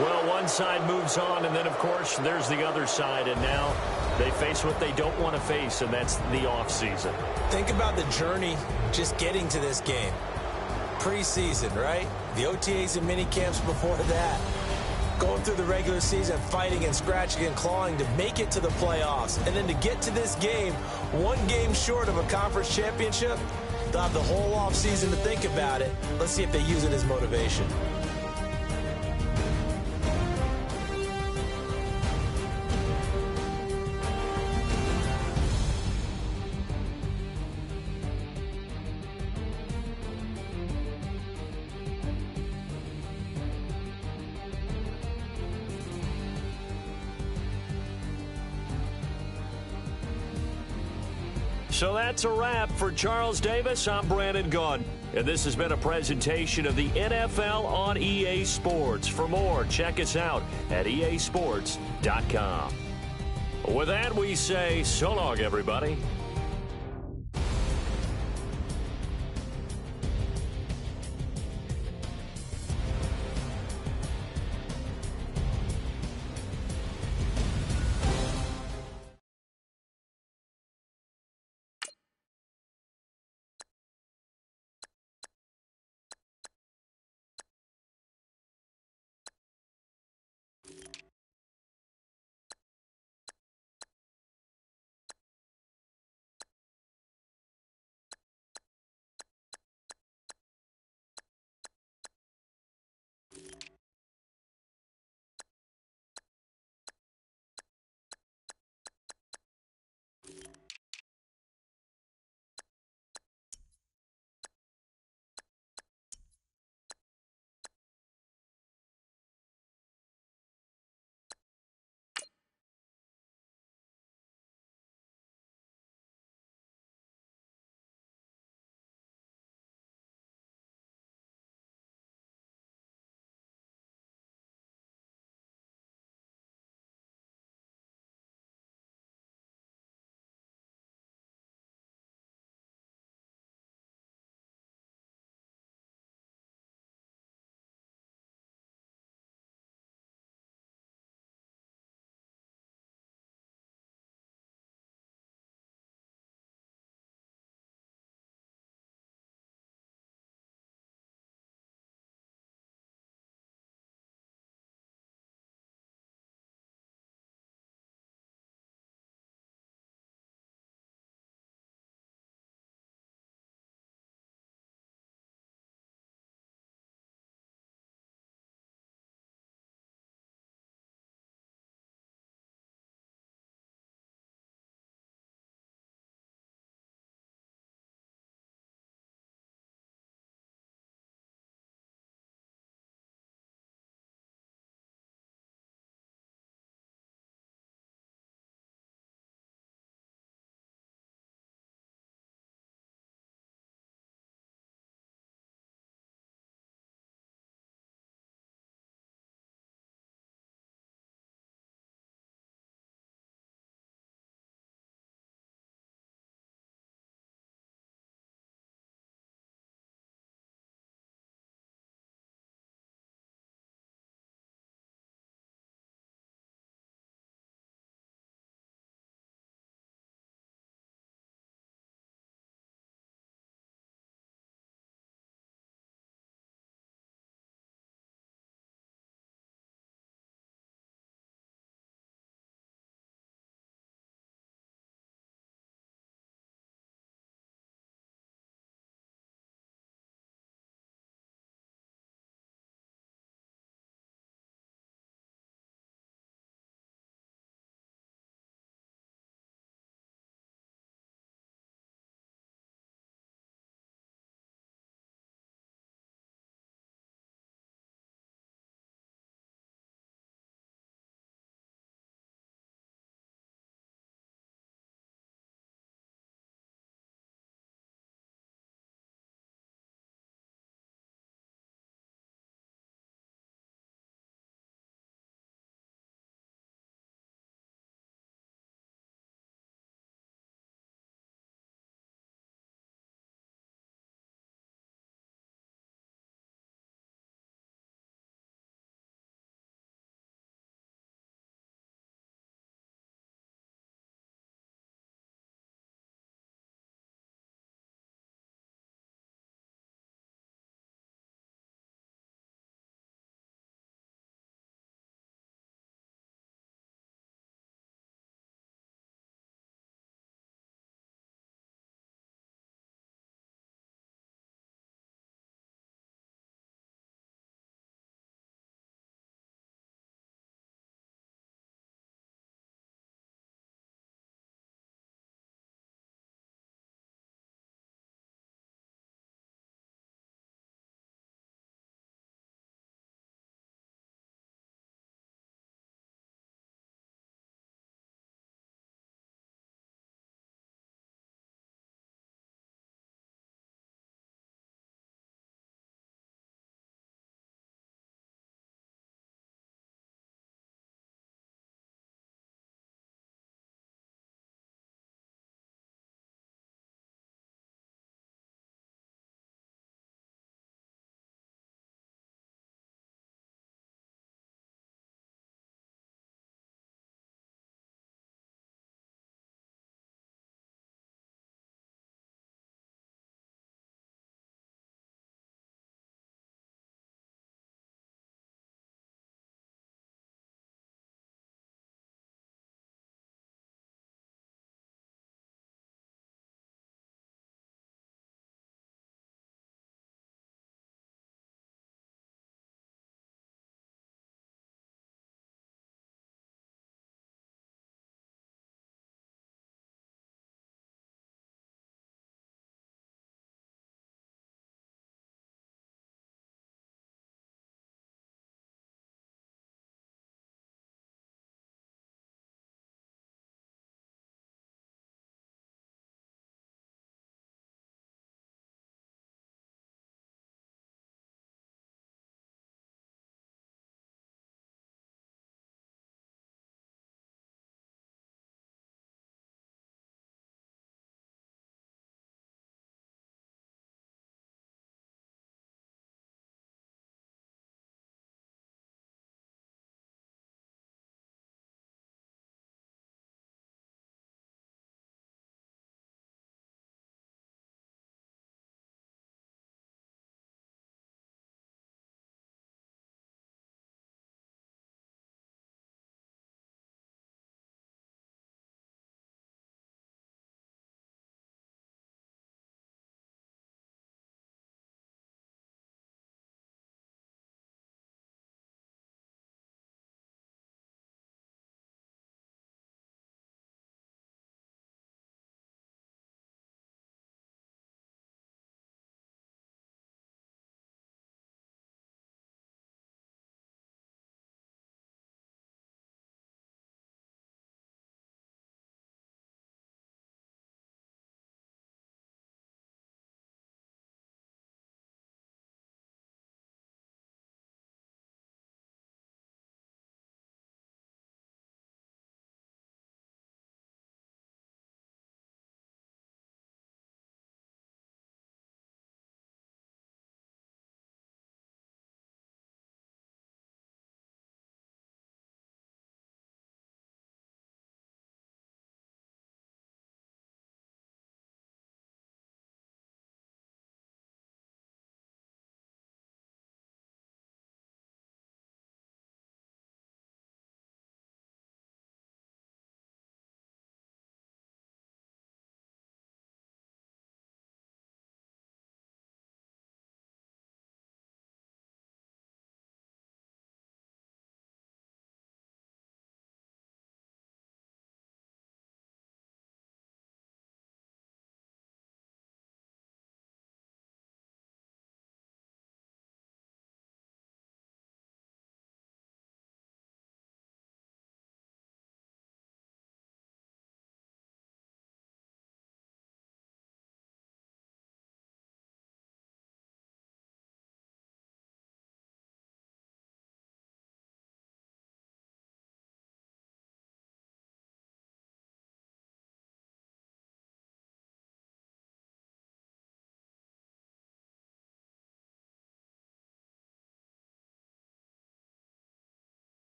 Well, one side moves on, and then, of course, there's the other side. And now they face what they don't want to face, and that's the offseason. Think about the journey just getting to this game. Preseason, right? The OTAs and mini camps before that. Going through the regular season, fighting and scratching and clawing to make it to the playoffs. And then to get to this game, 1 game short of a conference championship, they'll have the whole offseason to think about it. Let's see if they use it as motivation. So that's a wrap for Charles Davis. I'm Brandon Gaudin, and this has been a presentation of the NFL on EA Sports. For more, check us out at easports.com. With that, we say so long, everybody.